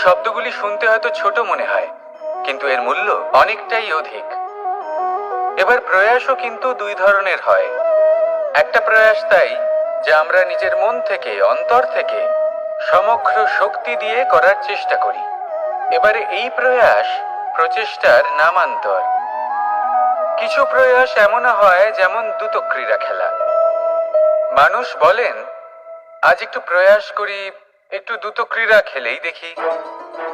শব্দগুলি শুনতে হয়তো ছোট মনে হয়, কিন্তু এর মূল্য অনেকটাই অধিক। এবার প্রয়াসও কিন্তু দুই ধরনের হয়। একটা প্রয়াস তাই যা আমরা নিজের মন থেকে, অন্তর থেকে সমগ্র শক্তি দিয়ে করার চেষ্টা করি। এবারে এই প্রয়াস প্রচেষ্টার নামান্তর। কিছু প্রয়াস এমন হয় যেমন দ্রুতক্রীড়া খেলা। মানুষ বলেন, আজ একটু প্রয়াস করি, একটু দ্রুতক্রীড়া খেলেই দেখি,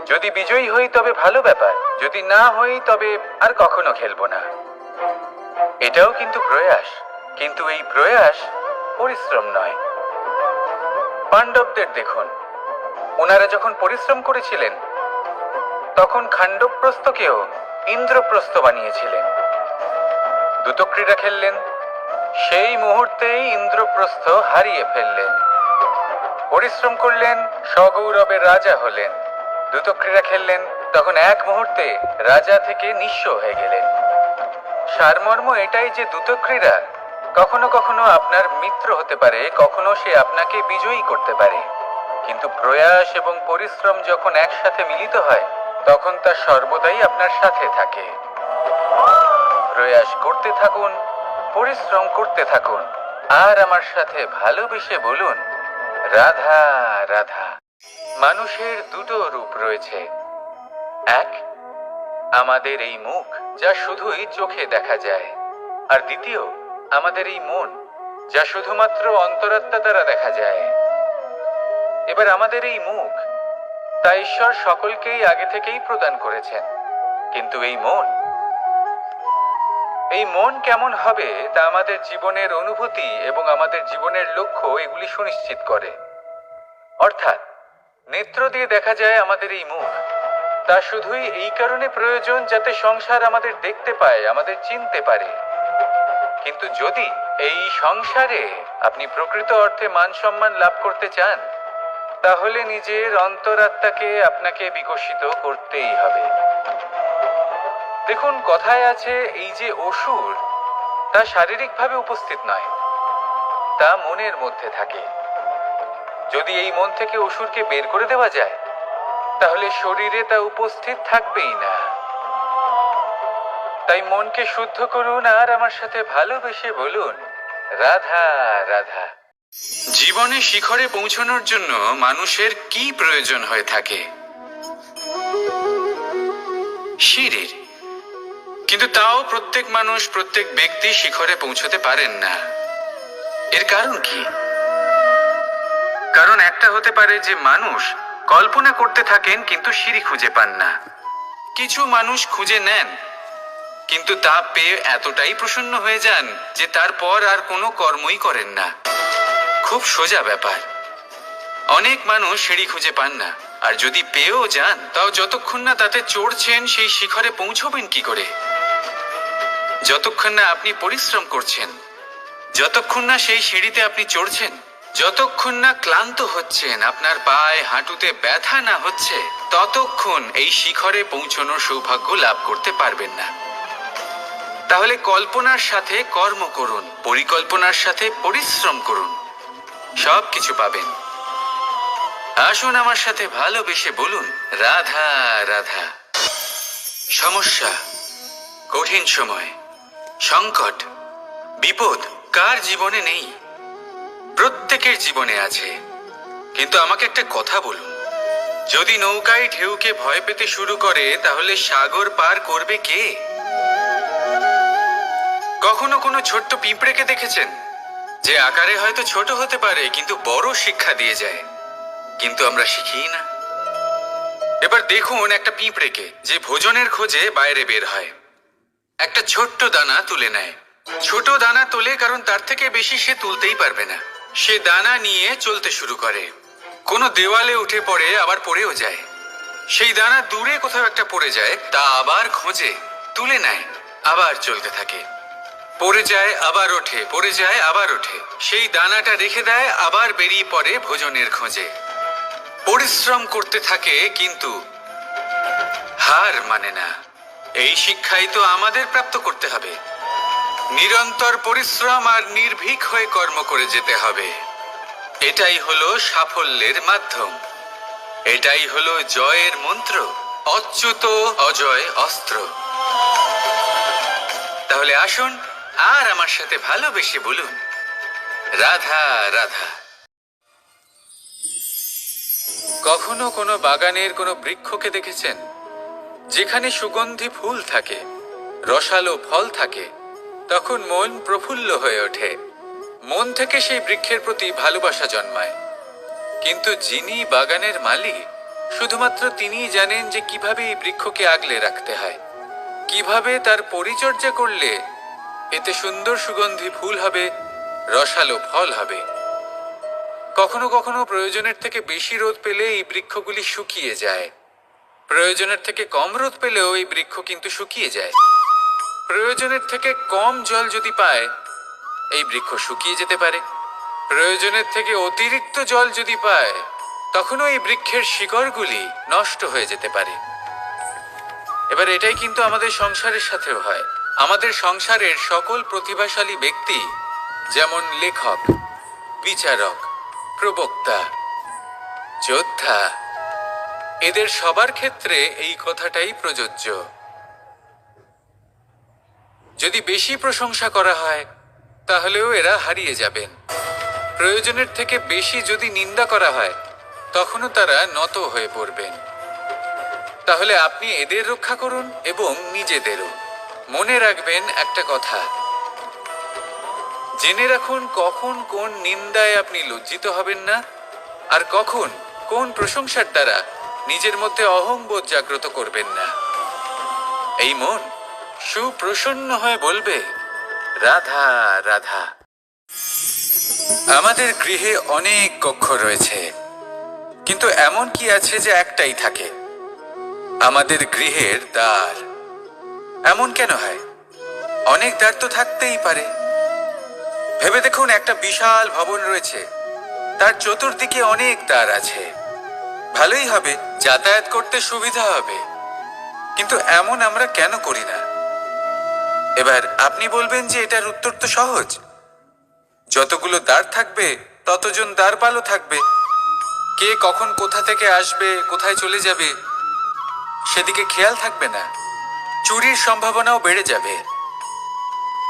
যদি বিজয়ী হই তবে ভালো ব্যাপার, যদি না হই তবে আর কখনো খেলবো না। এটাও কিন্তু প্রয়াস, কিন্তু এই প্রয়াস পরিশ্রম নয়। পাণ্ডবদের দেখুন, ওনারা যখন পরিশ্রম করেছিলেন তখন খাণ্ডবপ্রস্থকেও ইন্দ্রপ্রস্থ বানিয়েছিলেন। দ্রুতক্রীড়া খেললেন, সেই মুহূর্তেই ইন্দ্রপ্রস্থ হারিয়ে ফেললেন। পরিশ্রম করলেন, সগৌরবের রাজা হলেন। দ্রুতক্রীড়া খেললেন, তখন এক মুহূর্তে রাজা থেকে নিঃস্ব হয়ে গেলেন। সারমর্ম এটাই যে দ্রুতক্রীড়া কখনো কখনো আপনার মিত্র হতে পারে, কখনো সে আপনাকে বিজয়ী করতে পারে, কিন্তু প্রয়াস এবং পরিশ্রম যখন একসাথে মিলিত হয় তখন তা সর্বদাই আপনার সাথে থাকে। প্রয়াস করতে থাকুন, পরিশ্রম করতে থাকুন, আর আমার সাথে ভালোবেসে বলুন, রাধা রাধা। মানুষের দুটো রূপ রয়েছে। এক, আমাদের এই মুখ যা শুধুই চোখে দেখা যায়, আর দ্বিতীয় আমাদের এই মন যা শুধুমাত্র অন্তরাত্মা দ্বারা দেখা যায়। এবার আমাদের এই মুখ তা ঈশ্বর সকলকেই আগে থেকেই প্রদান করেছেন, কিন্তু এই মন কেমন হবে তা আমাদের জীবনের অনুভূতি এবং আমাদের জীবনের লক্ষ্য এগুলি সুনিশ্চিত করে। অর্থাৎ নেত্র দিয়ে দেখা যায় আমাদের এই মুখ, তা শুধুই এই কারণে প্রয়োজন যাতে সংসার আমাদের দেখতে পায়, আমাদের চিনতে পারে। কিন্তু যদি এই সংসারে আপনি প্রকৃত অর্থে মান সম্মান লাভ করতে চান, তাহলে নিজের অন্তরাত্মাকে আপনাকে বিকশিত করতেই হবে। দেখুন, কথায় আছে, এই যে অসুর তা শারীরিকভাবে উপস্থিত নয়, তা মনের মধ্যে থাকে। যদি এই মন থেকে অসুরকে বের করে দেওয়া যায় তাহলে শরীরে তা উপস্থিত থাকবেই না। তাই মনকে শুদ্ধ করুন আর আমার সাথে ভালোবেসে বলুন, রাধা রাধা। জীবনে শিখরে পৌঁছানোর জন্য মানুষের কি প্রয়োজন হয়ে থাকে? সিঁড়ির। কিন্তু তাও প্রত্যেক মানুষ, প্রত্যেক ব্যক্তি শিখরে পৌঁছতে পারেন না। এর কারণ কি? কারণ একটা হতে পারে যে মানুষ কল্পনা করতে থাকেন কিন্তু সিঁড়ি খুঁজে পান না। কিছু মানুষ খুঁজে নেন কিন্তু তা পেয়ে এতটাই প্রসন্ন হয়ে যান যে তারপর আর কোনো কর্মই করেন না। খুব সোজা ব্যাপার। অনেক মানুষ সিঁড়ি খুঁজে পান না, আর যদি পেয়েও যান তাও যতক্ষণ না তাতে চড়ছেন সেই শিখরে পৌঁছবেন কি করে? যতক্ষণ না আপনি পরিশ্রম করছেন, যতক্ষণ না সেই সিঁড়িতে আপনি চড়ছেন, যতক্ষণ না ক্লান্ত হচ্ছেন, আপনার পায়ে হাঁটুতে ব্যথা না হচ্ছে, ততক্ষণ এই শিখরে পৌঁছানোর সৌভাগ্য লাভ করতে পারবেন না। তাহলে কল্পনার সাথে কর্ম করুন, পরিকল্পনার সাথে পরিশ্রম করুন, সব কিছু পাবেন। আসুন আমার সাথে ভালোবেসে বলুন, রাধা রাধা। সমস্যা, কঠিন সময়, সংকট, বিপদ কার জীবনে নেই? প্রত্যেকের জীবনে আছে। কিন্তু আমাকে একটা কথা বলুন, যদি নৌকায় ঢেউকে ভয় পেতে শুরু করে তাহলে সাগর পার করবে কে? কখনো কোনো ছোট্ট পিঁপড়েকে দেখেছেন যে আকারে হয়তো ছোট হতে পারে কিন্তু বড় শিক্ষা দিয়ে যায়? কিন্তু আমরা শিখি না। এবার দেখুন একটা পিঁপড়েকে যে ভোজনের খোঁজে বাইরে বের হয়, একটা ছোট্ট দানা তুলে নেয়। ছোট দানা তোলে কারণ তার থেকে বেশি সে তুলতেই পারবে না। সে দানা নিয়ে চলতে শুরু করে, কোনো দেওয়ালে উঠে পড়ে, আবার পড়েও যায়। সেই দানা দূরে কোথাও একটা পড়ে যায়, তা আবার খোঁজে, তুলে নেয়, আবার চলতে থাকে। পড়ে যায় আবার ওঠে, পড়ে যায় আবার ওঠে, সেই দানাটা রেখে দেয়, আবার বেরিয়ে পড়ে ভোজনের খোঁজে। পরিশ্রম করতে থাকে কিন্তু হার মানে না। এই শিক্ষাই তো আমাদের প্রাপ্ত করতে হবে। নিরন্তর পরিশ্রম আর নির্ভীক হয়ে কর্ম করে যেতে হবে। এটাই হলো সাফল্যের মাধ্যম। এটাই হলো জয়ের মন্ত্র, অচ্যুত অজয় অস্ত্র। তাহলে আসুন আর আমার সাথে ভালোবেসে বলুন, রাধা রাধা। কখনো কোনো বাগানের কোনো বৃক্ষকে দেখেছেন যেখানে সুগন্ধি ফুল থাকে, রসালো ফল থাকে? তখন মন প্রফুল্ল হয়ে ওঠে, মন থেকে সেই বৃক্ষের প্রতি ভালোবাসা জন্মায়। কিন্তু যিনি বাগানের মালিক, শুধুমাত্র তিনিই জানেন যে কিভাবে এই বৃক্ষকে আগলে রাখতে হয়, কিভাবে তার পরিচর্যা করলে এতে সুন্দর সুগন্ধি ফুল হবে, রসালো ফল হবে। কখনো কখনো প্রয়োজনের থেকে বেশি রোদ পেলে এই বৃক্ষগুলি শুকিয়ে যায়, প্রয়োজনের থেকে কম রোদ পেলেও এই বৃক্ষ কিন্তু শুকিয়ে যায়। প্রয়োজনের থেকে কম জল যদি পায়, এই বৃক্ষ শুকিয়ে যেতে পারে। প্রয়োজনের থেকে অতিরিক্ত জল যদি পায়, তখনও এই বৃক্ষের শিকড়গুলি নষ্ট হয়ে যেতে পারে। এবার এটাই কিন্তু আমাদের সংসারের সাথেও হয়। আমাদের সংসারের সকল প্রতিভাশালী ব্যক্তি, যেমন লেখক, বিচারক, প্রবক্তা, যোদ্ধা, এদের সবার ক্ষেত্রে এই কথাটাই প্রযোজ্য। যদি বেশি প্রশংসা করা হয়, তাহলেও এরা হারিয়ে যাবেন। প্রয়োজনের থেকে বেশি যদি নিন্দা করা হয়, তখনও তারা নত হয়ে পড়বেন। তাহলে আপনি এদের রক্ষা করুন এবং নিজেদেরও। মনে রাখবেন একটা কথা, জেনে রাখুন কখন কোন নিন্দায় আপনি লজ্জিত হবেন না, আর কখন কোন প্রশংসার দ্বারা নিজের মধ্যে অহংবোধ জাগ্রত করবেন না। এই মন সুপ্রসন্ন হয়ে বলবে, রাধা রাধা। আমাদের গৃহে অনেক কক্ষ রয়েছে, কিন্তু এমন কি আছে যে একটাই থাকে? আমাদের গৃহের দ্বার। এমন কেন হয়? অনেক দ্বার তো থাকতেই পারে। ভেবে দেখুন, একটা বিশাল ভবন রয়েছে, তার চতুর্দিকে অনেক দ্বার আছে। ভালোই হবে, যাতায়াত করতে সুবিধা হবে, কিন্তু এমন আমরা কেন করি না? এবার আপনি বলবেন যে এটার উত্তর তো সহজ, যতগুলো দ্বার থাকবে ততজন দ্বারপালও থাকবে। কে কখন কোথা থেকে আসবে, কোথায় চলে যাবে, সেদিকে খেয়াল থাকবে না, চুরির সম্ভাবনাও বেড়ে যাবে।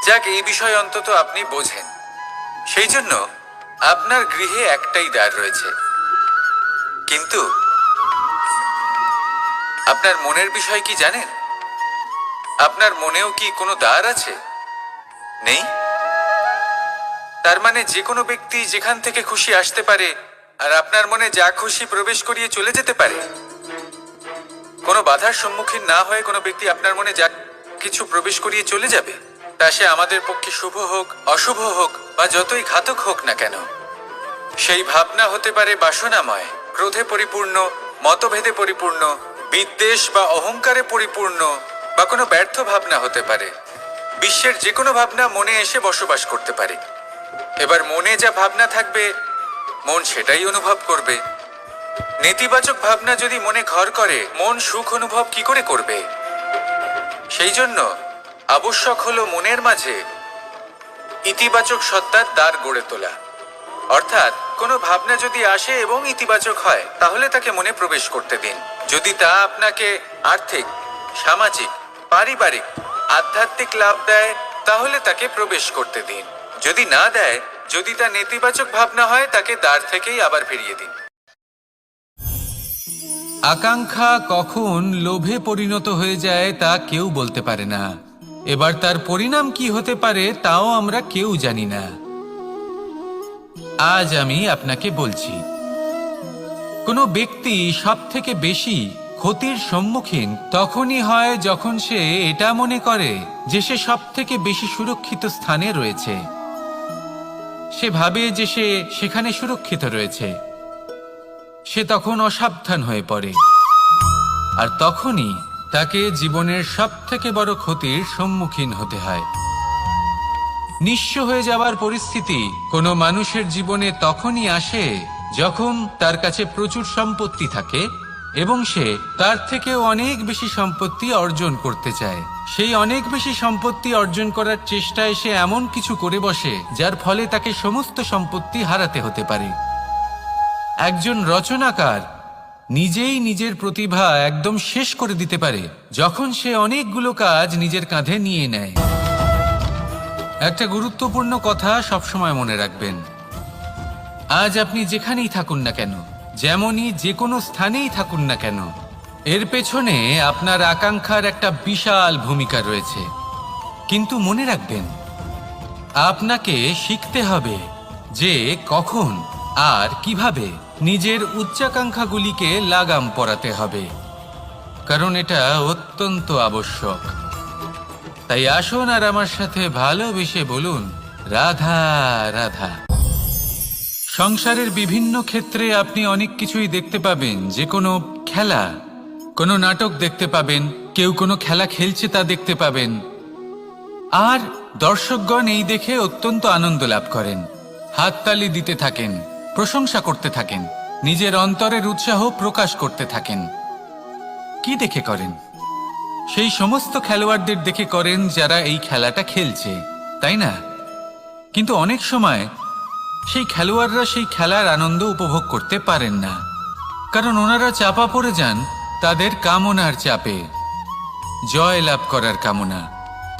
যাক, এই বিষয় অন্তত আপনি বোঝেন। সেই জন্য আপনার গৃহে একটাই দ্বার রয়েছে। কিন্তু আপনার মনের বিষয় কি জানেন? আপনার মনেও কি কোনো দ্বার আছে? নেই? তার মানে যে কোনো ব্যক্তি যেখান থেকে খুশি আসতে পারে, আর আপনার মনে যা খুশি প্রবেশ করিয়ে চলে যেতে পারে। কোনো বাধার সম্মুখীন না হয়ে কোনো ব্যক্তি আপনার মনে যা কিছু প্রবেশ করিয়ে চলে যাবে, তা সে আমাদের পক্ষে শুভ হোক, অশুভ হোক, বা যতই ঘাতক হোক না কেন। সেই ভাবনা হতে পারে বাসনাময়, ক্রোধে পরিপূর্ণ, মতভেদে পরিপূর্ণ, বিদ্বেষ বা অহংকারে পরিপূর্ণ, বা কোনো ব্যর্থ ভাবনা হতে পারে। বিশ্বের যে কোনো ভাবনা মনে এসে বসবাস করতে পারে। এবার মনে যা ভাবনা থাকবে, মন সেটাই অনুভব করবে। নেতিবাচক ভাবনা যদি মনে ঘর করে, মন সুখ অনুভব কি করে করবে? সেই জন্য আবশ্যক হলো মনের মাঝে ইতিবাচক সত্তার দ্বার গড়ে তোলা। অর্থাৎ কোনো ভাবনা যদি আসে এবং ইতিবাচক হয়, তাহলে তাকে মনে প্রবেশ করতে দিন। যদি তা আপনাকে আর্থিক, সামাজিক, পারিবারিক, আধ্যাত্মিক লাভ দেয়, তাহলে তাকে প্রবেশ করতে দিন। যদি না দেয়, যদি তা নেতিবাচক ভাবনা হয়, তাকে দ্বার থেকেই আবার ফিরিয়ে দিন। আকাঙ্ক্ষা কখন লোভে পরিণত হয়ে যায় তা কেউ বলতে পারে না। এবার তার পরিণাম কি হতে পারে তাও আমরা কেউ জানি না। আজ আমি আপনাকে বলছি, কোনো ব্যক্তি সবথেকে বেশি ক্ষতির সম্মুখীন তখনই হয় যখন সে এটা মনে করে যে সে সবথেকে বেশি সুরক্ষিত স্থানে রয়েছে। সে ভাবে যে সে সেখানে সুরক্ষিত রয়েছে। সে তখন অসাবধান হয়ে পড়ে, আর তখনই তাকে জীবনের সবথেকে বড় ক্ষতির সম্মুখীন হতে হয়। নিঃস্ব হয়ে যাওয়ার পরিস্থিতি কোনো মানুষের জীবনে তখনই আসে যখন তার কাছে প্রচুর সম্পত্তি থাকে এবং সে তার থেকেও অনেক বেশি সম্পত্তি অর্জন করতে চায়। সেই অনেক বেশি সম্পত্তি অর্জন করার চেষ্টায় সে এমন কিছু করে বসে যার ফলে তাকে সমস্ত সম্পত্তি হারাতে হতে পারে। একজন রচনাকার নিজেই নিজের প্রতিভা একদম শেষ করে দিতে পারে যখন সে অনেকগুলো কাজ নিজের কাঁধে নিয়ে নেয়। একটা গুরুত্বপূর্ণ কথা সবসময় মনে রাখবেন, আজ আপনি যেখানেই থাকুন না কেন, যেমনই যে কোনো স্থানেই থাকুন না কেন, এর পেছনে আপনার আকাঙ্ক্ষার একটা বিশাল ভূমিকা রয়েছে। কিন্তু মনে রাখবেন, আপনাকে শিখতে হবে যে কখন আর কিভাবে নিজের উচ্চাকাঙ্ক্ষাগুলিকে লাগাম পরাতে হবে, কারণ এটা অত্যন্ত আবশ্যক। তাই আসুন আর আমার সাথে ভালোবেসে বলুন, রাধা রাধা। সংসারের বিভিন্ন ক্ষেত্রে আপনি অনেক কিছুই দেখতে পাবেন, যে কোনো খেলা, কোনো নাটক দেখতে পাবেন, কেউ কোনো খেলা খেলছে তা দেখতে পাবেন, আর দর্শকগণ এই দেখে অত্যন্ত আনন্দ লাভ করেন, হাততালি দিতে থাকেন, প্রশংসা করতে থাকেন, নিজের অন্তরের উৎসাহ প্রকাশ করতে থাকেন। কি দেখে করেন? সেই সমস্ত খেলোয়াড়দের দেখে করেন যারা এই খেলাটা খেলছে, তাই না? কিন্তু অনেক সময় সেই খেলোয়াড়রা সেই খেলার আনন্দ উপভোগ করতে পারেন না, কারণ ওনারা চাপা পড়ে যান তাদের কামনার চাপে। জয় লাভ করার কামনা,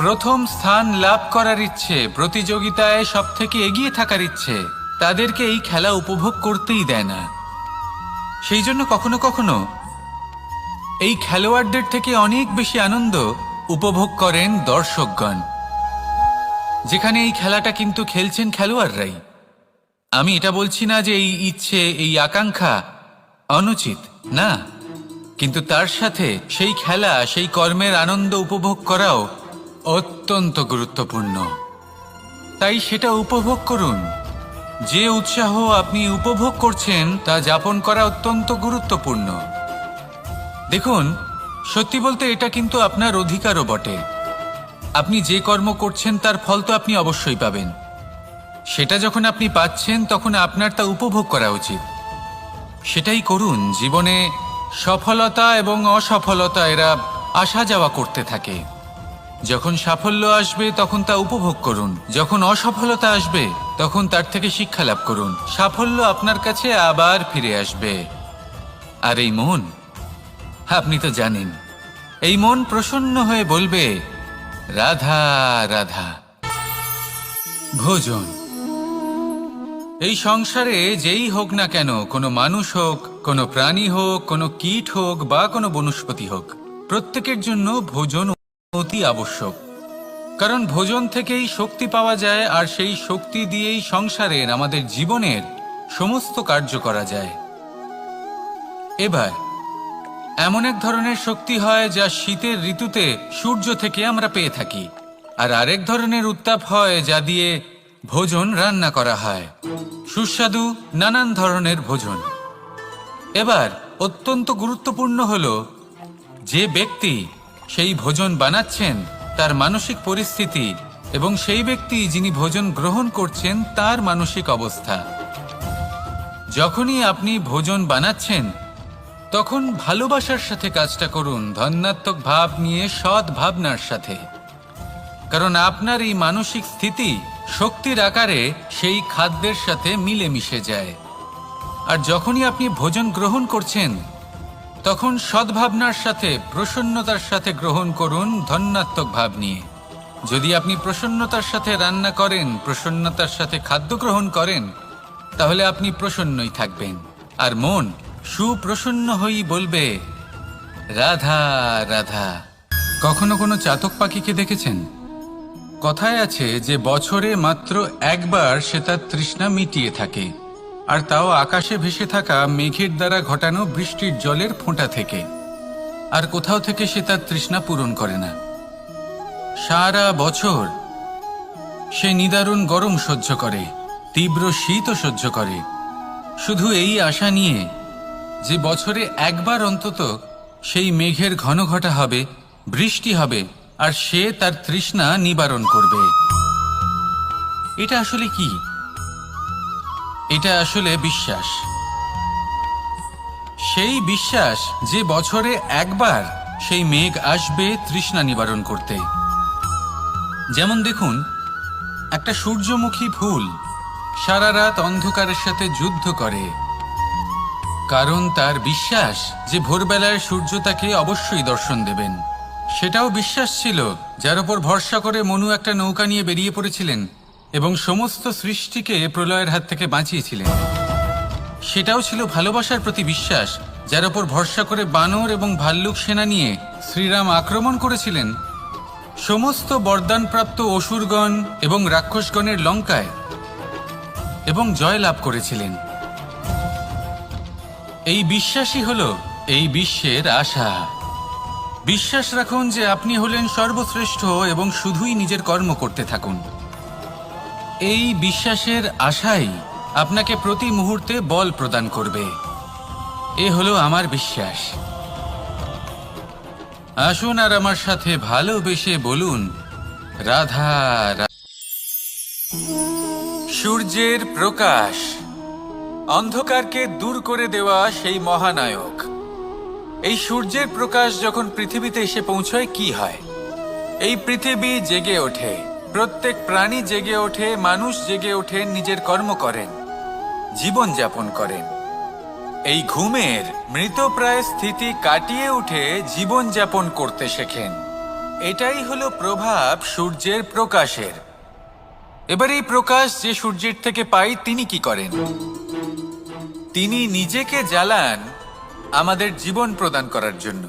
প্রথম স্থান লাভ করার ইচ্ছে, প্রতিযোগিতায় সব থেকে এগিয়ে থাকার ইচ্ছে তাদেরকে এই খেলা উপভোগ করতেই দেয় না। সেই জন্য কখনো কখনো এই খেলোয়াড়দের থেকে অনেক বেশি আনন্দ উপভোগ করেন দর্শকগণ, যেখানে এই খেলাটা কিন্তু খেলছেন খেলোয়াড়রাই। আমি এটা বলছি না যে এই ইচ্ছে, এই আকাঙ্ক্ষা অনুচিত না, কিন্তু তার সাথে সেই খেলা, সেই কর্মের আনন্দ উপভোগ করাও অত্যন্ত গুরুত্বপূর্ণ। তাই সেটা উপভোগ করুন। যে উৎসাহ আপনি উপভোগ করছেন তা যাপন করা অত্যন্ত গুরুত্বপূর্ণ। দেখুন, সত্যি বলতে এটা কিন্তু আপনার অধিকারও বটে। আপনি যে কর্ম করছেন তার ফল তো আপনি অবশ্যই পাবেন। সেটা যখন আপনি পাচ্ছেন তখন আপনার তা উপভোগ করা উচিত। সেটাই করুন। জীবনে সফলতা এবং অসফলতা এরা আসা যাওয়া করতে থাকে। যখন সাফল্য আসবে তখন তা উপভোগ করুন, যখন অসফলতা আসবে তখন তার থেকে শিক্ষা লাভ করুন। সাফল্য আপনার কাছে আবার ফিরে আসবে। আর এই মন, আপনি তো জানেন, এই মন প্রসন্ন হয়ে বলবে, রাধা রাধা। ভোজন, এই সংসারে যেই হোক না কেন, কোনো মানুষ হোক, কোনো প্রাণী হোক, কোনো কীট হোক বা কোনো বনস্পতি হোক, প্রত্যেকের জন্য ভোজন অতি আবশ্যক। কারণ ভোজন থেকেই শক্তি পাওয়া যায়, আর সেই শক্তি দিয়েই সংসারের, আমাদের জীবনের সমস্ত কার্য করা যায়। এবার এমন এক ধরনের শক্তি হয় যা শীতের ঋতুতে সূর্য থেকে আমরা পেয়ে থাকি, আর আরেক ধরনের উত্তাপ হয় যা দিয়ে ভোজন রান্না করা হয়, সুস্বাদু নানান ধরনের ভোজন। এবার অত্যন্ত গুরুত্বপূর্ণ হলো যে ব্যক্তি সেই ভোজন বানাচ্ছেন তার মানসিক পরিস্থিতি, এবং সেই ব্যক্তি যিনি ভোজন গ্রহণ করছেন তার মানসিক অবস্থা। যখনই আপনি ভোজন বানাচ্ছেন তখন ভালোবাসার সাথে কাজটা করুন, ধন্যাত্মক ভাব নিয়ে, সৎ ভাবনার সাথে। কারণ আপনার এই মানসিক স্থিতি শক্তির আকারে সেই খাদ্যের সাথে মিলেমিশে যায়। আর যখনই আপনি ভোজন গ্রহণ করছেন তখন সদ্ভাবনার সাথে, প্রসন্নতার সাথে গ্রহণ করুন, ধন্যাত্মক ভাব নিয়ে। যদি আপনি প্রসন্নতার সাথে রান্না করেন, প্রসন্নতার সাথে খাদ্য গ্রহণ করেন, তাহলে আপনি প্রসন্নই থাকবেন, আর মন সুপ্রসন্ন হয়েই বলবে, রাধা রাধা। কখনো কোনো চাতক পাখিকে দেখেছেন? কথায় আছে যে বছরে মাত্র একবার সে তার তৃষ্ণা মিটিয়ে থাকে, আর তাও আকাশে ভেসে থাকা মেঘের দ্বারা ঘটানো বৃষ্টির জলের ফোঁটা থেকে। আর কোথাও থেকে সে তার তৃষ্ণা পূরণ করে না। সারা বছর সে নিদারুণ গরম সহ্য করে, তীব্র শীতও সহ্য করে, শুধু এই আশা নিয়ে যে বছরে একবার অন্তত সেই মেঘের ঘন ঘটা হবে, বৃষ্টি হবে, আর সে তার তৃষ্ণা নিবারণ করবে। এটা আসলে কি? এটা আসলে বিশ্বাস। সেই বিশ্বাস যে বছরে একবার সেই মেঘ আসবে তৃষ্ণা নিবারণ করতে। যেমন দেখুন, একটা সূর্যমুখী ফুল সারা রাত অন্ধকারের সাথে যুদ্ধ করে, কারণ তার বিশ্বাস যে ভোরবেলায় সূর্য তাকে অবশ্যই দর্শন দেবেন। সেটাও বিশ্বাস ছিল যার উপর ভরসা করে মনু একটা নৌকা নিয়ে বেরিয়ে পড়েছিলেন এবং সমস্ত সৃষ্টিকে প্রলয়ের হাত থেকে বাঁচিয়েছিলেন। সেটাও ছিল ভালোবাসার প্রতি বিশ্বাস যার উপর ভরসা করে বানর এবং ভাল্লুক সেনা নিয়ে শ্রীরাম আক্রমণ করেছিলেন সমস্ত বরদানপ্রাপ্ত অসুরগণ এবং রাক্ষসগণের লঙ্কায় এবং জয় লাভ করেছিলেন। এই বিশ্বাসই হল এই বিশ্বের আশা। বিশ্বাস রাখুন যে আপনি হলেন সর্বশ্রেষ্ঠ এবং শুধুই নিজের কর্ম করতে থাকুন। এই বিশ্বাসের আশাই আপনাকে প্রতি মুহূর্তে বল প্রদান করবে। এ হলো আমার বিশ্বাস। আসুন আর আমার সাথে ভালোবেসে বলুন রাধা রাধা। সূর্যের প্রকাশ, অন্ধকারকে দূর করে দেওয়া সেই মহানায়ক। এই সূর্যের প্রকাশ যখন পৃথিবীতে এসে পৌঁছয় কি হয়? এই পৃথিবী জেগে ওঠে, প্রত্যেক প্রাণী জেগে ওঠে, মানুষ জেগে ওঠে, নিজের কর্ম করেন, জীবন যাপন করেন। এই ঘুমের মৃতপ্রায় স্থিতি কাটিয়ে উঠে জীবন যাপন করতে শেখেন। এটাই হলো প্রভাব সূর্যের প্রকাশের। এবার এই প্রকাশ যে সূর্যের থেকে পাই তিনি কি করেন? তিনি নিজেকে জ্বালান আমাদের জীবন প্রদান করার জন্য।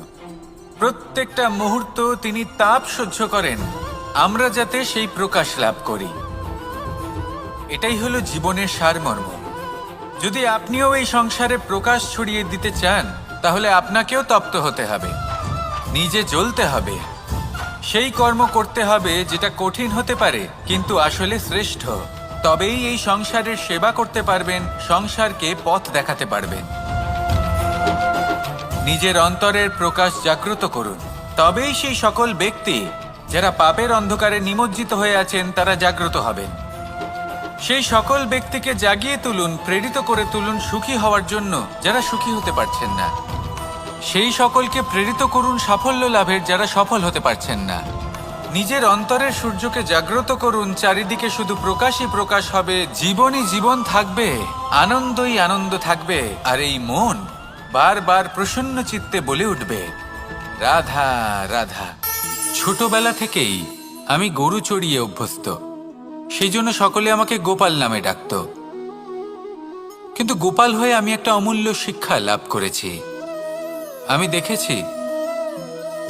প্রত্যেকটা মুহূর্ত তিনি তাপ সহ্য করেন আমরা যাতে সেই প্রকাশ লাভ করি। এটাই হলো জীবনের সারমর্ম। যদি আপনিও এই সংসারে প্রকাশ ছড়িয়ে দিতে চান তাহলে আপনাকেও তপ্ত হতে হবে, নিজে জ্বলতে হবে, সেই কর্ম করতে হবে যেটা কঠিন হতে পারে কিন্তু আসলে শ্রেষ্ঠ। তবেই এই সংসারের সেবা করতে পারবেন, সংসারকে পথ দেখাতে পারবেন। নিজের অন্তরের প্রকাশ জাগ্রত করুন, তবেই সেই সকল ব্যক্তি যারা পাপের অন্ধকারে নিমজ্জিত হয়ে আছেন তারা জাগ্রত হবেন। সেই সকল ব্যক্তিকে জাগিয়ে তুলুন, প্রেরিত করে তুলুন সুখী হওয়ার জন্য যারা সুখী হতে পারছেন না। সেই সকলকে প্রেরিত করুন সাফল্য লাভের যারা সফল হতে পারছেন না। নিজের অন্তরের সূর্যকে জাগ্রত করুন, চারিদিকে শুধু প্রকাশই প্রকাশ হবে, জীবনই জীবন থাকবে, আনন্দই আনন্দ থাকবে। আর এই মন বারবার প্রসন্ন চিত্তে বলে উঠবে রাধা রাধা। ছোটবেলা থেকেই আমি গরু চড়িয়ে অভ্যস্ত, সেই জন্য সকলে আমাকে গোপাল নামে ডাকত। কিন্তু গোপাল হয়ে আমি একটা অমূল্য শিক্ষা লাভ করেছি। আমি দেখেছি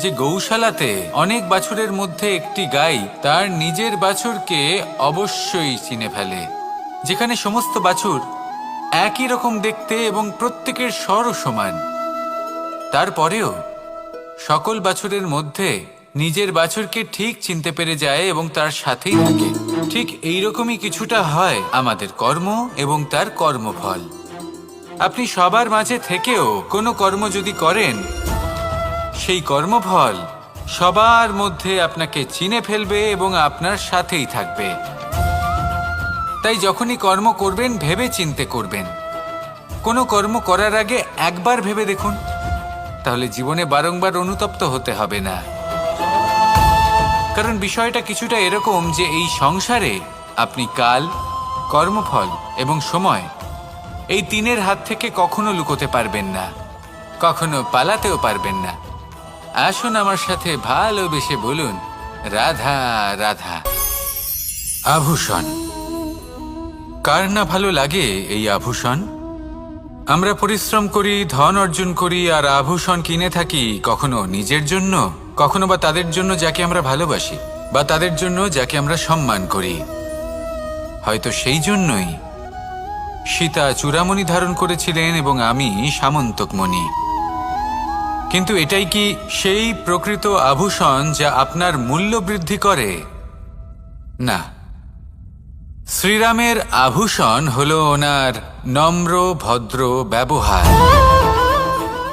যে গৌশালাতে অনেক বাছুরের মধ্যে একটি গাই তার নিজের বাছুরকে অবশ্যই চিনে ফেলে। যেখানে সমস্ত বাছুর একই রকম দেখতে এবং প্রত্যেকের স্বরও সমান, তারপরেও সকল বাছুরের মধ্যে নিজের বাছুরকে ঠিক চিনতে পেরে যায় এবং তার সাথেই থাকে। ঠিক এইরকমই কিছুটা হয় আমাদের কর্ম এবং তার কর্মফল। আপনি সবার মাঝে থেকেও কোনো কর্ম যদি করেন, সেই কর্মফল সবার মধ্যে আপনাকে চিনে ফেলবে এবং আপনার সাথেই থাকবে। তাই যখনই কর্ম করবেন ভেবে চিন্তে করবেন। কোনো কর্ম করার আগে একবার ভেবে দেখুন, তাহলে জীবনে বারংবার অনুতপ্ত হতে হবে না। কারণ বিষয়টা কিছুটা এরকম যে এই সংসারে আপনি কাল, কর্মফল এবং সময় এই তিনের হাত থেকে কখনো লুকোতে পারবেন না, কখনো পালাতেও পারবেন না। আসুন আমার সাথে ভালোবেসে বলুন রাধা রাধা। আভূষণ, কার না ভালো লাগে এই আভূষণ? আমরা পরিশ্রম করি, ধন অর্জন করি আর আভূষণ কিনে থাকি, কখনো নিজের জন্য, কখনো বা তাদের জন্য যাকে আমরা ভালোবাসি, বা তাদের জন্য যাকে আমরা সম্মান করি। হয়তো সেই জন্যই সীতা চূড়ামণি ধারণ করেছিলেন এবং আমি সামন্তকমণি। কিন্তু এটাই কি সেই প্রকৃত আভূষণ যা আপনার মূল্য বৃদ্ধি করে? না। শ্রীরামের আভূষণ হলো ওনার নম্র ভদ্র ব্যবহার।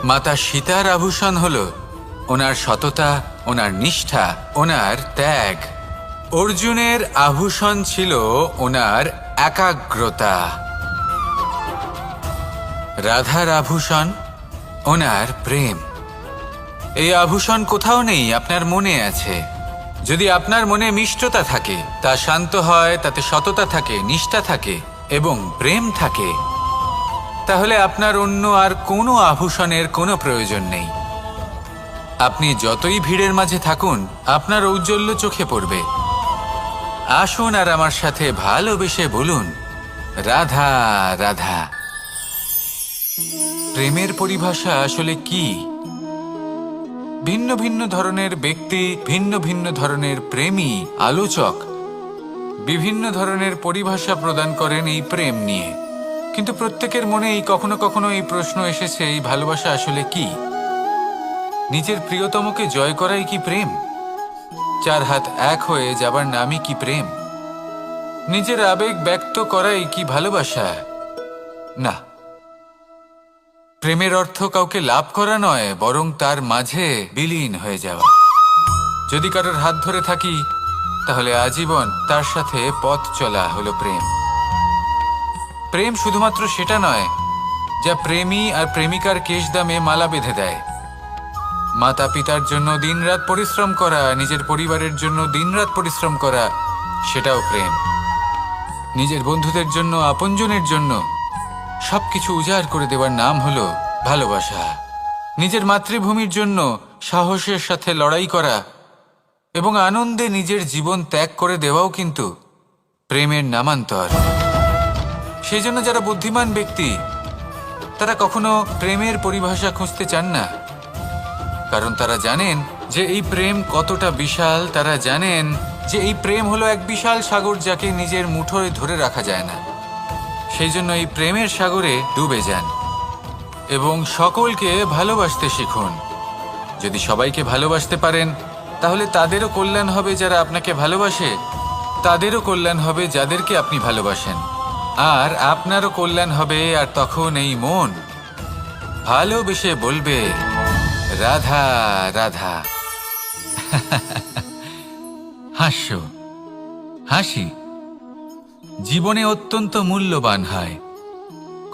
মাতা সীতার আভূষণ হলো ওনার সততা, ওনার নিষ্ঠা, ওনার ত্যাগ। অর্জুনের আভূষণ ছিল ওনার একাগ্রতা। রাধার আভূষণ ওনার প্রেম। এই আভূষণ কোথাও নেই, আপনার মনে আছে। যদি আপনার মনে মিষ্টতা থাকে, তা শান্ত হয়, তাতে সততা থাকে, নিষ্ঠা থাকে এবং প্রেম থাকে। তাহলে আপনার অন্য আর কোনো আভূষণের কোনো প্রয়োজন নেই। আপনি যতই ভিড়ের মাঝে থাকুন, আপনার ঔজ্জ্বল্য চোখে পড়বে। আসুন আর আমার সাথে ভালোবেসে বলুন, রাধা রাধা। প্রেমের পরিভাষা আসলে কি? ভিন্ন ভিন্ন ধরনের ব্যক্তি, ভিন্ন ভিন্ন ধরনের প্রেমী, আলোচক বিভিন্ন ধরনের পরিভাষা প্রদান করেন এই প্রেম নিয়ে। কিন্তু প্রত্যেকের মনেই কখনো কখনো এই প্রশ্ন এসেছে, এই ভালোবাসা আসলে কি? নিজের প্রিয়তমকে জয় করাই কি প্রেম? চার হাত এক হয়ে যাবার নামই কি প্রেম? নিজের আবেগ ব্যক্ত করাই কি ভালোবাসা? না, প্রেমের অর্থ কাউকে লাভ করা নয়, বরং তার মাঝে বিলীন হয়ে যাওয়া। যদি কারোর হাত ধরে থাকি, তাহলে আজীবন তার সাথে পথ চলা হলো প্রেম। প্রেম শুধুমাত্র সেটা নয় যা প্রেমী আর প্রেমিকার কেশদামে মালা বেঁধে দেয়। মাতা পিতার জন্য দিনরাত পরিশ্রম করা, নিজের পরিবারের জন্য দিনরাত পরিশ্রম করা, সেটাও প্রেম। নিজের বন্ধুদের জন্য, আপনজনের জন্য সবকিছু উজাড় করে দেওয়ার নাম হলো ভালোবাসা। নিজের মাতৃভূমির জন্য সাহসের সাথে লড়াই করা এবং আনন্দে নিজের জীবন ত্যাগ করে দেওয়াও কিন্তু প্রেমের নামান্তর। সেই জন্য যারা বুদ্ধিমান ব্যক্তি, তারা কখনো প্রেমের পরিভাষা খুঁজতে চান না, কারণ তারা জানেন যে এই প্রেম কতটা বিশাল। তারা জানেন যে এই প্রেম হলো এক বিশাল সাগর, যাকে নিজের মুঠোয় ধরে রাখা যায় না। সেই জন্য এই প্রেমের সাগরে ডুবে যান এবং সকলকে ভালোবাসতে শিখুন। যদি সবাইকে ভালোবাসতে পারেন, তাহলে তাদেরও কল্যাণ হবে যারা আপনাকে ভালোবাসে, তাদেরও কল্যাণ হবে যাদেরকে আপনি ভালোবাসেন, আর আপনারও কল্যাণ হবে। আর তখন এই মন ভালোবেসে বলবে, রাধা রাধা। হাস্য, হাসি জীবনে অত্যন্ত মূল্যবান হয়।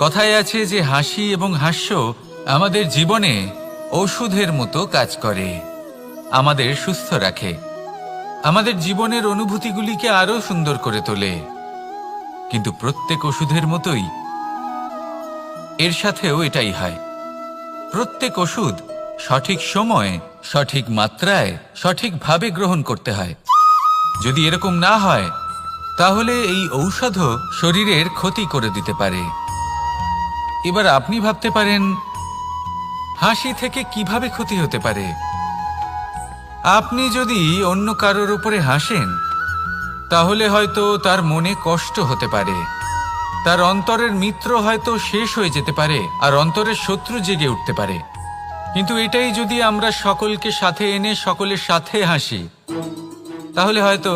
কথায় আছে যে হাসি এবং হাস্য আমাদের জীবনে ওষুধের মতো কাজ করে, আমাদের সুস্থ রাখে, আমাদের জীবনের অনুভূতিগুলিকে আরো সুন্দর করে তোলে। কিন্তু প্রত্যেক ওষুধের মতোই এর সাথেও এটাই হয়। প্রত্যেক ওষুধ সঠিক সময়ে, সঠিক মাত্রায়, সঠিকভাবে গ্রহণ করতে হয়। যদি এরকম না হয়, তাহলে এই ঔষধও শরীরের ক্ষতি করে দিতে পারে। এবার আপনি ভাবতে পারেন, হাসি থেকে কিভাবে ক্ষতি হতে পারে? আপনি যদি অন্য কারোর উপরে হাসেন, তাহলে হয়তো তার মনে কষ্ট হতে পারে, তার অন্তরের মিত্র হয়তো শেষ হয়ে যেতে পারে, আর অন্তরের শত্রু জেগে উঠতে পারে। কিন্তু এটাই যদি আমরা সকলকে সাথে এনে সকলের সাথে হাসি, তাহলে হয়তো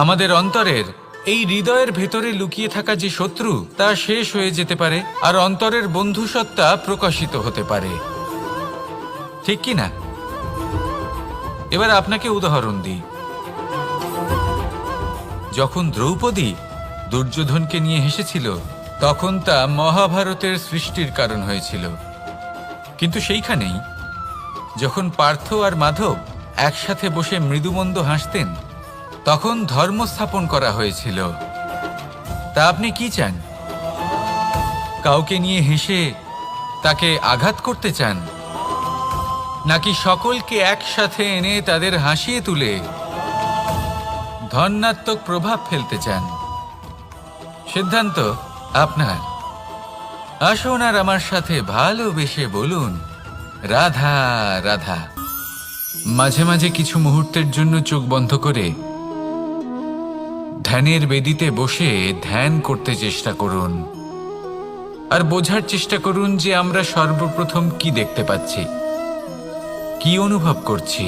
আমাদের অন্তরের, এই হৃদয়ের ভেতরে লুকিয়ে থাকা যে শত্রু, তা শেষ হয়ে যেতে পারে, আর অন্তরের বন্ধুসত্তা প্রকাশিত হতে পারে। ঠিক কি না? এবার আপনাকে উদাহরণ দিই। যখন দ্রৌপদী দুর্যোধনকে নিয়ে হেসেছিল, তখন তা মহাভারতের সৃষ্টির কারণ হয়েছিল। কিন্তু সেইখানেই যখন পার্থ আর মাধব একসাথে বসে মৃদুমন্দ হাসতেন, তখন ধর্ম স্থাপন করা হয়েছিল। তা আপনি কি চান? কাউকে নিয়ে হেসে তাকে আঘাত করতে চান, নাকি সকলকে একসাথে এনে তাদের হাসিয়ে তুলে ধনাত্মক প্রভাব ফেলতে চান? সিদ্ধান্ত আপনার। আসুন আর আমার সাথে ভালোবেসে বলুন, রাধা রাধা। মাঝে মাঝে কিছু মুহূর্তের জন্য চোখ বন্ধ করে ধ্যানের বেদিতে বসে ধ্যান করতে চেষ্টা করুন, আর বোঝার চেষ্টা করুন যে আমরা সর্বপ্রথম কি দেখতে পাচ্ছি, কি অনুভব করছি।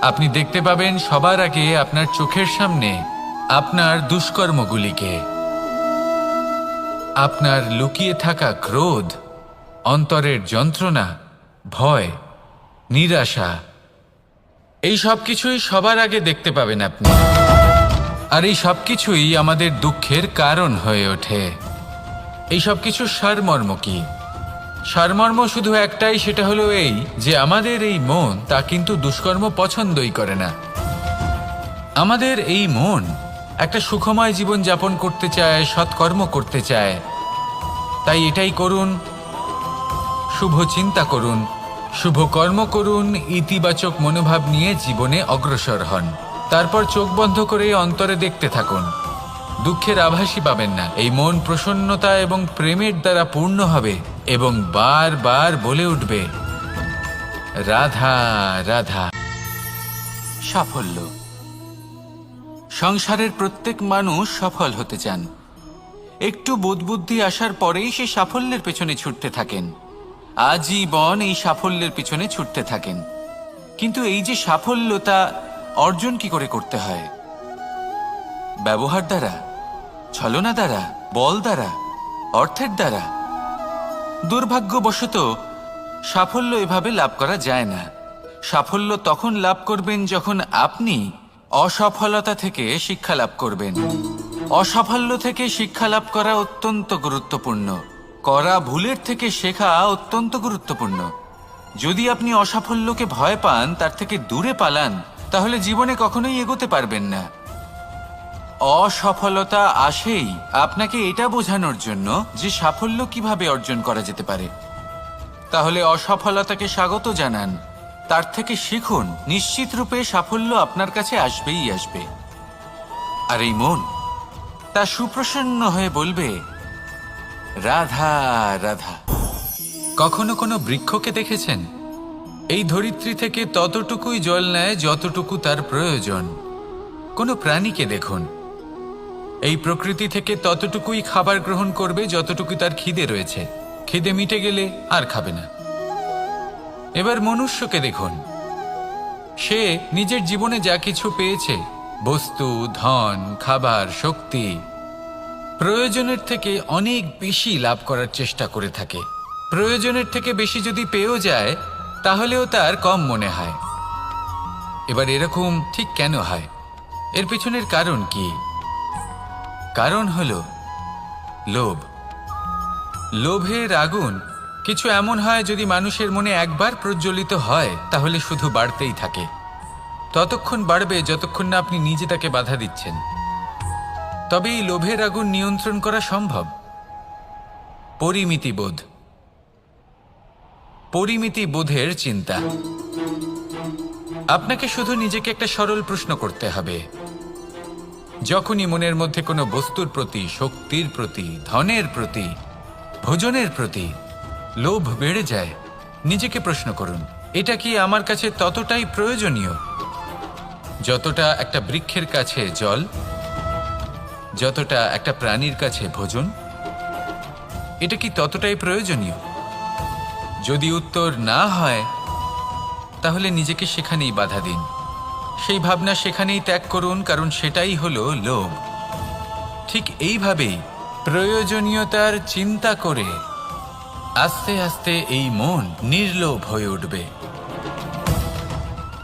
আপনি দেখতে পাবেন সবার আগে আপনার চোখের সামনে আপনার দুষ্কর্মগুলিকে, আপনার লুকিয়ে থাকা ক্রোধ, অন্তরের যন্ত্রণা, ভয়, নিরাশা, এই সব কিছুই সবার আগে দেখতে পাবেন আপনি। আর এই সব কিছুই আমাদের দুঃখের কারণ হয়ে ওঠে। এই সব কিছু সারমর্ম কি? সারমর্ম শুধু একটাই, সেটা হলো এই যে আমাদের এই মন তা কিন্তু দুষ্কর্ম পছন্দই করে না। আমাদের এই মন একটা সুখময় জীবন যাপন করতে চায়, সৎকর্ম করতে চায়। তাই এটাই করুন, শুভ চিন্তা করুন, শুভ কর্ম করুন, ইতিবাচক মনোভাব নিয়ে জীবনে অগ্রসর হন। তারপর চোখ বন্ধ করে অন্তরে দেখতে থাকুন। দুঃখের আভাসই পাবেন না। এই মন প্রসন্নতা এবং প্রেমের দ্বারা পূর্ণ হবে এবং বারবার বলে উঠবে, রাধা রাধা। সাফল্য। সংসারের প্রত্যেক মানুষ সফল হতে চান। একটু বোধবুদ্ধি আসার পরেই সে সাফল্যের পেছনে ছুটতে থাকেন, আজীবন এই সাফল্যের পিছনে ছুটতে থাকেন। কিন্তু এই যে সাফল্য, তা অর্জন কি করে করতে হয়? ব্যবহার দ্বারা, ছলনা দ্বারা, বল দ্বারা, অর্থের দ্বারা? দুর্ভাগ্যবশত সাফল্য এভাবে লাভ করা যায় না। সাফল্য তখন লাভ করবেন যখন আপনি অসফলতা থেকে শিক্ষা লাভ করবেন। অসাফল্য থেকে শিক্ষা লাভ করা অত্যন্ত গুরুত্বপূর্ণ। করা ভুলের থেকে শেখা অত্যন্ত গুরুত্বপূর্ণ। যদি আপনি অসাফল্যকে ভয় পান, তার থেকে দূরে পালান, তাহলে জীবনে কখনোই এগোতে পারবেন না। অসফলতা আসেই আপনাকে এটা বোঝানোর জন্য যে সাফল্য কিভাবে অর্জন করা যেতে পারে। তাহলে অসফলতাকে স্বাগত জানান, তার থেকে শিখুন। নিশ্চিত রূপে সাফল্য আপনার কাছে আসবেই আসবে। আর এই মন তা সুপ্রসন্ন হয়ে বলবে, রাধা রাধা। কখনো কোনো বৃক্ষকে দেখেছেন? এই ধরিত্রী থেকে ততটুকুই জল নেয় যতটুকু তার প্রয়োজন। কোনো প্রাণীকে দেখুন, এই প্রকৃতি থেকে ততটুকুই খাবার গ্রহণ করবে যতটুকু তার খিদে রয়েছে। খিদে মিটে গেলে আর খাবে না। এবার মনুষ্যকে দেখুন, সে নিজের জীবনে যা কিছু পেয়েছে, বস্তু, ধন, খাবার, শক্তি, প্রয়োজনের থেকে অনেক বেশি লাভ করার চেষ্টা করে থাকে। প্রয়োজনের থেকে বেশি যদি পেয়েও যায়, তাহলেও তার কম মনে হয়। এবার এরকম ঠিক কেন হয়? এর পিছনের কারণ কি? কারণ হলো লোভ। লোভের আগুন কিছু এমন হয়, যদি মানুষের মনে একবার প্রজ্বলিত হয়, তাহলে শুধু বাড়তেই থাকে। ততক্ষণ বাড়বে যতক্ষণ না আপনি নিজে তাকে বাধা দিচ্ছেন। তবে এই লোভের আগুন নিয়ন্ত্রণ করা সম্ভব। পরিমিতিবোধ, পরিমিতিবোধের চিন্তা। আপনাকে শুধু নিজেকে একটা সরল প্রশ্ন করতে হবে। যখনই মনের মধ্যে কোনো বস্তুর প্রতি, শক্তির প্রতি, ধনের প্রতি, ভোজনের প্রতি লোভ বেড়ে যায়, নিজেকে প্রশ্ন করুন, এটা কি আমার কাছে ততটাই প্রয়োজনীয় যতটা একটা বৃক্ষের কাছে জল, যতটা একটা প্রাণীর কাছে ভোজন? এটা কি ততটাই প্রয়োজনীয়? যদি উত্তর না হয়, তাহলে নিজেকে সেখানেই বাধা দিন। সেই ভাবনা সেখানেই ত্যাগ করুন, কারণ সেটাই হলো লোভ। ঠিক এইভাবেই প্রয়োজনীয়তার চিন্তা করে আস্তে আস্তে এই মন নির্লোভ হয়ে উঠবে।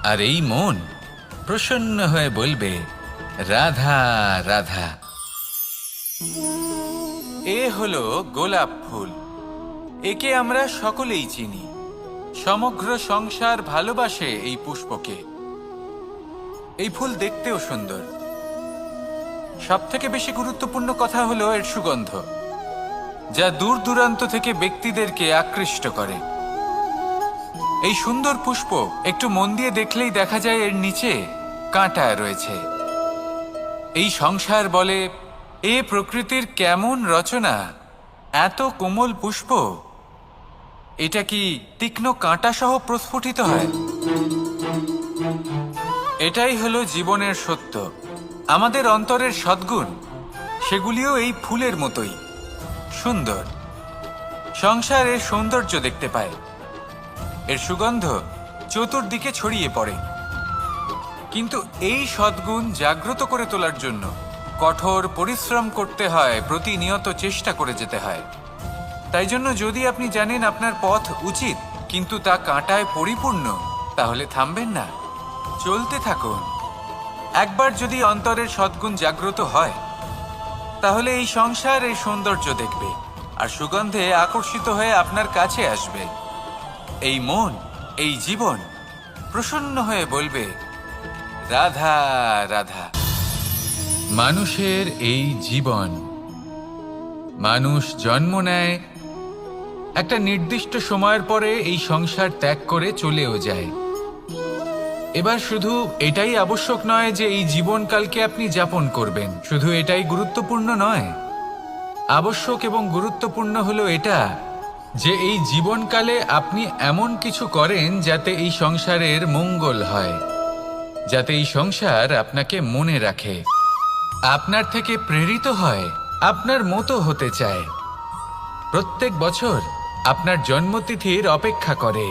আর এই মন প্রসন্ন হয়ে বলবে, রাধা রাধা। এ হলো গোলাপ ফুল। একে আমরা সকলেই চিনি। সমগ্র সংসার ভালোবাসে এই পুষ্পকে। এই ফুল দেখতেও সুন্দর। সবথেকে বেশি গুরুত্বপূর্ণ কথা হলো এর সুগন্ধ, যা দূর দূরান্ত থেকে ব্যক্তিদেরকে আকৃষ্ট করে। এই সুন্দর পুষ্প একটু মন দিয়ে দেখলেই দেখা যায় এর নিচে কাঁটা রয়েছে। এই সংসার বলে, এ প্রকৃতির কেমন রচনা, এত কোমল পুষ্প, এটা কি তীক্ষ্ণ কাঁটা সহ প্রস্ফুটিত হয়? এটাই হলো জীবনের সত্য। আমাদের অন্তরের সদ্গুণ, সেগুলিও এই ফুলের মতোই সুন্দর। সংসার এর সৌন্দর্য দেখতে পায়, এর সুগন্ধ চতুর্দিকে ছড়িয়ে পড়ে। কিন্তু এই সদ্গুণ জাগ্রত করে তোলার জন্য কঠোর পরিশ্রম করতে হয়, প্রতিনিয়ত চেষ্টা করে যেতে হয়। তাই জন্য যদি আপনি জানেন আপনার পথ উচিত, কিন্তু তা কাঁটায় পরিপূর্ণ, তাহলে থামবেন না, চলতে থাকুন। একবার যদি অন্তরের সদ্গুণ জাগ্রত হয়, তাহলে এই সংসার এই সৌন্দর্য দেখবে আর সুগন্ধে আকর্ষিত হয়ে আপনার কাছে আসবে। এই মন, এই জীবন প্রসন্ন হয়ে বলবে, রাধা রাধা। মানুষের এই জীবন, মানুষ জন্ম নেয়, একটা নির্দিষ্ট সময়ের পরে এই সংসার ত্যাগ করে চলেও যায়। এবার শুধু এটাই আবশ্যক নয় যে এই জীবনকালকে আপনি যাপন করবেন, শুধু এটাই গুরুত্বপূর্ণ নয়। আবশ্যক এবং গুরুত্বপূর্ণ হলো এটা যে এই জীবনকালে আপনি এমন কিছু করেন যাতে এই সংসারের মঙ্গল হয়, যাতে এই সংসার আপনাকে মনে রাখে, আপনার থেকে প্রেরিত হয়, আপনার মতো হতে চায়, প্রত্যেক বছর আপনার জন্মতিথির অপেক্ষা করে,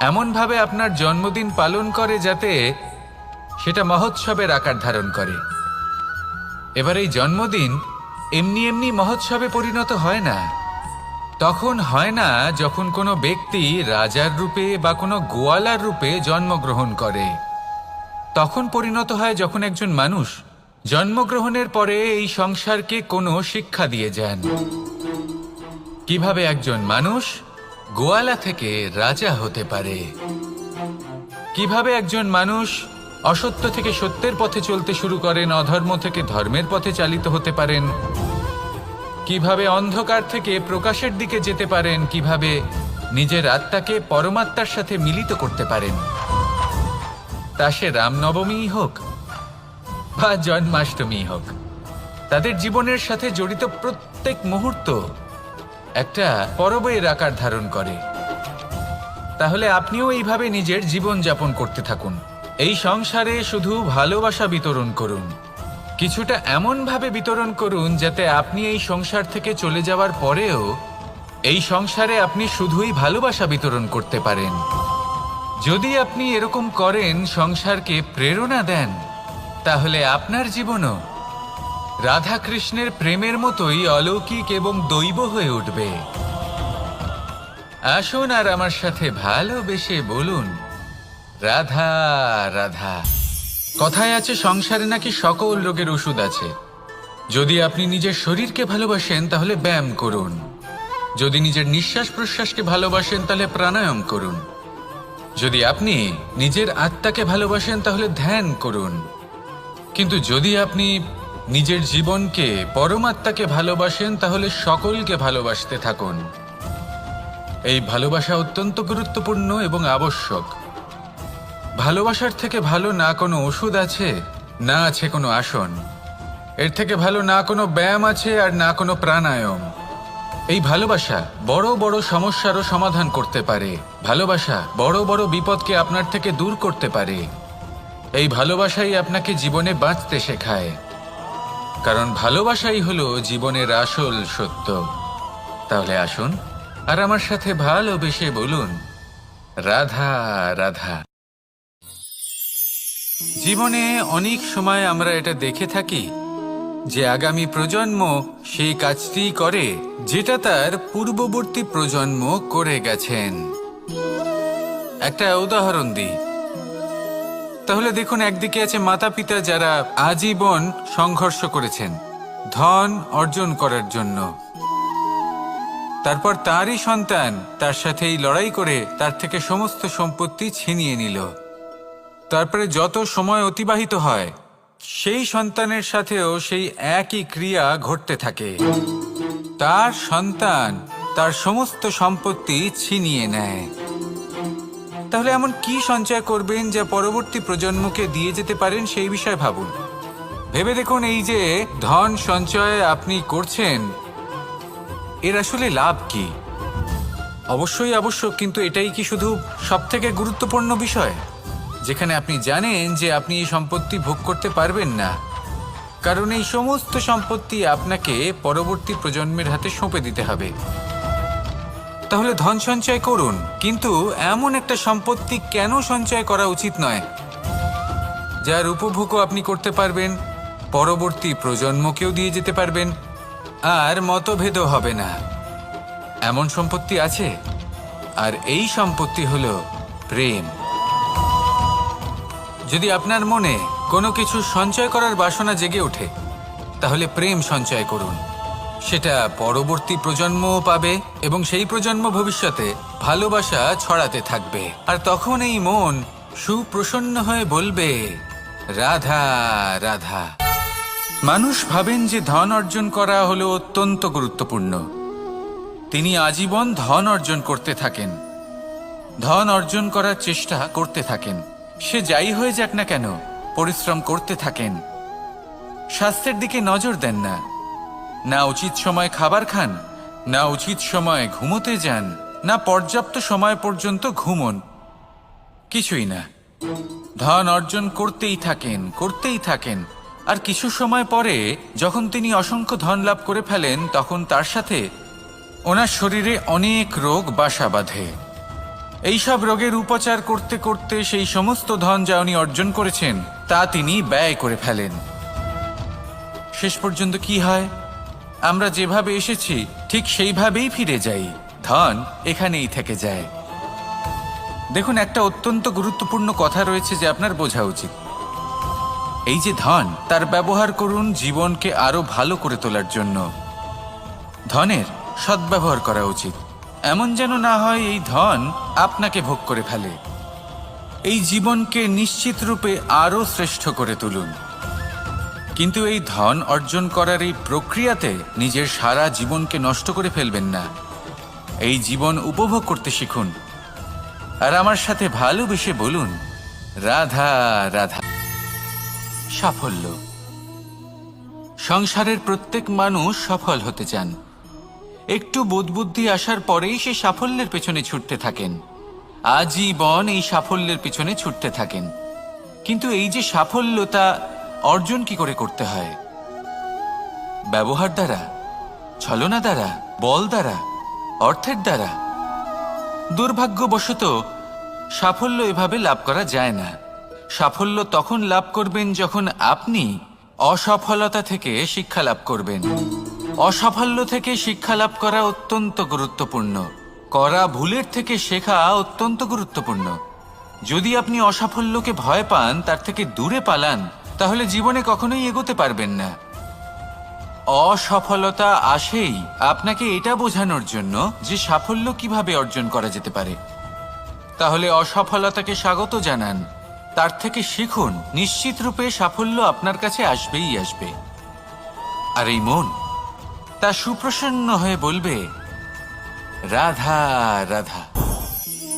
এমনভাবে আপনার জন্মদিন পালন করে যাতে সেটা মহোৎসবের আকার ধারণ করে। এবার এই জন্মদিন এমনি এমনি মহোৎসবে পরিণত হয় না। তখন হয় না যখন কোনো ব্যক্তি রাজার রূপে বা কোনো গোয়ালার রূপে জন্মগ্রহণ করে। তখন পরিণত হয় যখন একজন মানুষ জন্মগ্রহণের পরে এই সংসারকে কোনো শিক্ষা দিয়ে যান। কিভাবে একজন মানুষ গোয়ালা থেকে রাজা হতে পারে, কিভাবে একজন মানুষ অসত্য থেকে সত্যের পথে চলতে শুরু করেন, অধর্ম থেকে ধর্মের পথে চালিত হতে পারেন, কিভাবে অন্ধকার থেকে প্রকাশের দিকে যেতে পারেন, কিভাবে নিজের আত্মাকে পরমাত্মার সাথে মিলিত করতে পারেন। তা সে রামনবমী হোক বা জন্মাষ্টমী হোক, তাদের জীবনের সাথে জড়িত প্রত্যেক মুহূর্ত একটা পরবের আকার ধারণ করে। তাহলে আপনিও এইভাবে নিজের জীবন যাপন করতে থাকুন। এই সংসারে শুধু ভালোবাসা বিতরণ করুন, কিছুটা এমনভাবে বিতরণ করুন যাতে আপনি এই সংসার থেকে চলে যাওয়ার পরেও এই সংসারে আপনি শুধুই ভালোবাসা বিতরণ করতে পারেন। যদি আপনি এরকম করেন, সংসারকে প্রেরণা দেন, তাহলে আপনার জীবনও রাধা কৃষ্ণের প্রেমের মতোই অলৌকিক এবং দৈব হয়ে উঠবে। আসুন আর আমার সাথে ভালোবেসে বলুন, রাধা রাধা। কথায় আছে সংসারে নাকি সকল রোগের ওষুধ আছে। যদি আপনি নিজের শরীরকে ভালোবাসেন তাহলে ব্যায়াম করুন, যদি নিজের নিঃশ্বাস প্রশ্বাসকে ভালোবাসেন তাহলে প্রাণায়াম করুন, যদি আপনি নিজের আত্মাকে ভালোবাসেন তাহলে ধ্যান করুন, কিন্তু যদি আপনি নিজের জীবনকে পরমাত্মাকে ভালোবাসেন তাহলে সকলকে ভালোবাসতে থাকুন। এই ভালোবাসা অত্যন্ত গুরুত্বপূর্ণ এবং আবশ্যক। ভালোবাসার থেকে ভালো না কোনো ওষুধ আছে, না আছে কোনো আসন, এর থেকে ভালো না কোনো ব্যায়াম আছে আর না কোনো প্রাণায়াম। এই ভালোবাসা বড় বড় সমস্যারও সমাধান করতে পারে, ভালোবাসা বড় বড় বিপদকে আপনার থেকে দূর করতে পারে। এই ভালোবাসাই আপনাকে জীবনে বাঁচতে শেখায়, কারণ ভালোবাসাই হলো জীবনের আসল সত্য। তাহলে আসুন আর আমার সাথে ভালোবেসে বলুন, রাধা রাধা। জীবনে অনেক সময় আমরা এটা দেখে থাকি যে আগামী প্রজন্ম সেই কাজটি করে যেটা তার পূর্ববর্তী প্রজন্ম করে গেছেন। একটা উদাহরণ দিই। তাহলে দেখুন, একদিকে আছে মাতা পিতা যারা আজীবন সংঘর্ষ করেছেন ধন অর্জন করার জন্য, তারপর তারই সন্তান তার সাথেই লড়াই করে তার থেকে সমস্ত সম্পত্তি ছিনিয়ে নিল। তারপরে যত সময় অতিবাহিত হয় সেই সন্তানের সাথেও সেই একই ক্রিয়া ঘটতে থাকে, তার সন্তান তার সমস্ত সম্পত্তি ছিনিয়ে নেয়। তাহলে এমন কি সঞ্চয় করবেন যা পরবর্তী প্রজন্মকে দিয়ে যেতে পারেন সেই বিষয়ে ভাবুন। ভেবে দেখুন, এই যে ধন সঞ্চয় আপনি করছেন এর আসলে লাভ কি? অবশ্যই আবশ্যক, কিন্তু এটাই কি শুধু সবথেকে গুরুত্বপূর্ণ বিষয় যেখানে আপনি জানেন যে আপনি এই সম্পত্তি ভোগ করতে পারবেন না, কারণ এই সমস্ত সম্পত্তি আপনাকে পরবর্তী প্রজন্মের হাতে সঁপে দিতে হবে। তাহলে ধন সঞ্চয় করুন, কিন্তু এমন একটা সম্পত্তি কেন সঞ্চয় করা উচিত নয় যার উপভোগও আপনি করতে পারবেন, পরবর্তী প্রজন্মকেও দিয়ে যেতে পারবেন, আর মতভেদও হবে না। এমন সম্পত্তি আছে, আর এই সম্পত্তি হলো প্রেম। যদি আপনার মনে কোনো কিছু সঞ্চয় করার বাসনা জেগে ওঠে, তাহলে প্রেম সঞ্চয় করুন। সেটা পরবর্তী প্রজন্মও পাবে এবং সেই প্রজন্ম ভবিষ্যতে ভালোবাসা ছড়াতে থাকবে, আর তখন এই মন সুপ্রসন্ন হয়ে বলবে, রাধা রাধা। মানুষ ভাবেন যে ধন অর্জন করা হলো অত্যন্ত গুরুত্বপূর্ণ। তিনি আজীবন ধন অর্জন করতে থাকেন, ধন অর্জন করার চেষ্টা করতে থাকেন। সে যাই হয়ে যাক না কেন, পরিশ্রম করতে থাকেন। স্বাস্থ্যের দিকে নজর দেন না, না উচিত সময় খাবার খান, না উচিত সময় ঘুমোতে যান, না পর্যাপ্ত সময় পর্যন্ত ঘুমন, কিছুই না। ধন অর্জন করতেই থাকেন, করতেই থাকেন। আর কিছু সময় পরে যখন তিনি অসংখ্য ধন লাভ করে ফেলেন, তখন তার সাথে ওনার শরীরে অনেক রোগ বাসা বাঁধে। এইসব রোগের উপচার করতে করতে সেই সমস্ত ধন যা উনি অর্জন করেছেন তা তিনি ব্যয় করে ফেলেন। শেষ পর্যন্ত কি হয়? আমরা যেভাবে এসেছি ঠিক সেইভাবেই ফিরে যাই, ধন এখানেই থেকে যায়। দেখুন, একটা অত্যন্ত গুরুত্বপূর্ণ কথা রয়েছে যে আপনার বোঝা উচিত। এই যে ধন, তার ব্যবহার করুন জীবনকে আরো ভালো করে তোলার জন্য। ধনের সদ্ব্যবহার করা উচিত, এমন যেন না হয় এই ধন আপনাকে ভোগ করে ফেলে। এই জীবনকে নিশ্চিত রূপে আরো শ্রেষ্ঠ করে তুলুন। কিন্তু এই ধন অর্জন করার এই প্রক্রিয়াতে নিজের সারা জীবনকে নষ্ট করে ফেলবেন না। এই জীবন উপভোগ করতে শিখুন। আর আমার সাথে ভালোবেসে বলুন, রাধা রাধা। সাফল্য। সংসারের প্রত্যেক মানুষ সফল হতে চান। একটু বোধবুদ্ধি আসার পরেই সে সাফল্যের পেছনে ছুটতে থাকেন, আজীবন এই সাফল্যের পেছনে ছুটতে থাকেন। কিন্তু এই যে সাফল্য, তা অর্জন কি করে করতে হয়? ব্যবহার দ্বারা, ছলনা দ্বারা, বল দ্বারা, অর্থের দ্বারা? দুর্ভাগ্যবশত সাফল্য এভাবে লাভ করা যায় না। সাফল্য তখন লাভ করবেন যখন আপনি অসফলতা থেকে শিক্ষা লাভ করবেন। অসাফল্য থেকে শিক্ষা লাভ করা অত্যন্ত গুরুত্বপূর্ণ। করা ভুলের থেকে শেখা অত্যন্ত গুরুত্বপূর্ণ। যদি আপনি অসাফল্যকে ভয় পান, তার থেকে দূরে পালান, তাহলে জীবনে কখনোই এগোতে পারবেন না। অসফলতা আসেই আপনাকে এটা বোঝানোর জন্য যে সাফল্য কিভাবে অর্জন করা যেতে পারে। তাহলে অসফলতাকে স্বাগত জানান, তার থেকে শিখুন। নিশ্চিত রূপে সাফল্য আপনার কাছে আসবেই আসবে। আর এই মন তা সুপ্রসন্ন হয়ে বলবে, রাধা রাধা।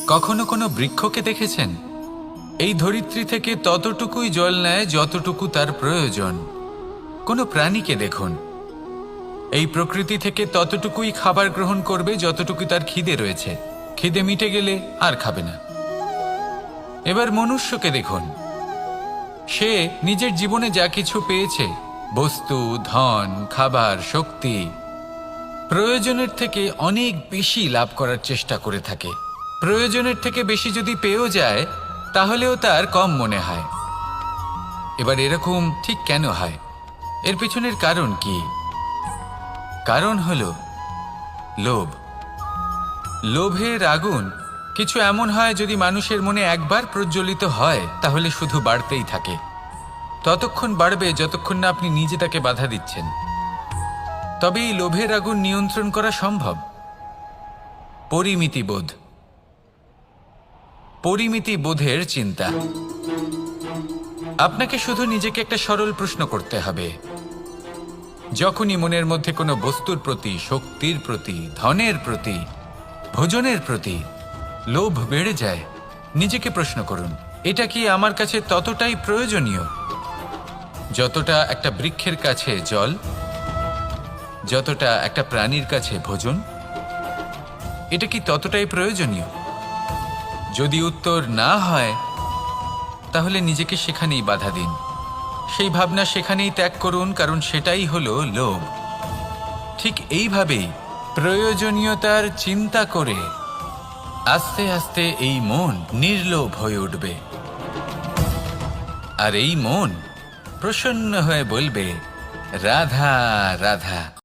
কখনো কোনো বৃক্ষকে দেখেছেন? এই ধরিত্রী থেকে ততটুকুই জল নেয় যতটুকু তার প্রয়োজন। কোনো প্রাণীকে দেখুন, এই প্রকৃতি থেকে ততটুকুই খাবার গ্রহণ করবে যতটুকু তার খিদে রয়েছে। খিদে মিটে গেলে আর খাবে না। এবার মনুষ্যকে দেখুন, সে নিজের জীবনে যা কিছু পেয়েছে, বস্তু, ধন, খাবার, শক্তি, প্রয়োজনের থেকে অনেক বেশি লাভ করার চেষ্টা করে থাকে। প্রয়োজনের থেকে বেশি যদি পেয়েও যায়, তাহলেও তার কম মনে হয়। এবার এরকম ঠিক কেন হয়? এর পিছনের কারণ কি? কারণ হলো লোভ। লোভের আগুন কিছু এমন হয়, যদি মানুষের মনে একবার প্রজ্বলিত হয় তাহলে শুধু বাড়তেই থাকে। ততক্ষণ বাড়বে যতক্ষণ না আপনি নিজে তাকে বাধা দিচ্ছেন। তবে এই লোভের আগুন নিয়ন্ত্রণ করা সম্ভব। পরিমিতিবোধ, পরিমিতিবোধের চিন্তা। আপনাকে শুধু নিজেকে একটা সরল প্রশ্ন করতে হবে। যখনই মনের মধ্যে কোনো বস্তুর প্রতি, শক্তির প্রতি, ধনের প্রতি, ভোজনের প্রতি লোভ বেড়ে যায়, নিজেকে প্রশ্ন করুন, এটা কি আমার কাছে ততটাই প্রয়োজনীয় যতটা একটা বৃক্ষের কাছে জল, যতটা একটা প্রাণীর কাছে ভোজন? এটা কি ততটাই প্রয়োজনীয়? যদি উত্তর না হয়, তাহলে নিজেকে সেখানেই বাধা দিন। সেই ভাবনা সেখানেই ত্যাগ করুন, কারণ সেটাই হলো লোভ। ঠিক এইভাবেই প্রয়োজনীয়তার চিন্তা করে আস্তে আস্তে এই মন নির্লোভ হয়ে উঠবে। আর এই মন প্রসন্ন হয়ে বলবে, রাধা রাধা।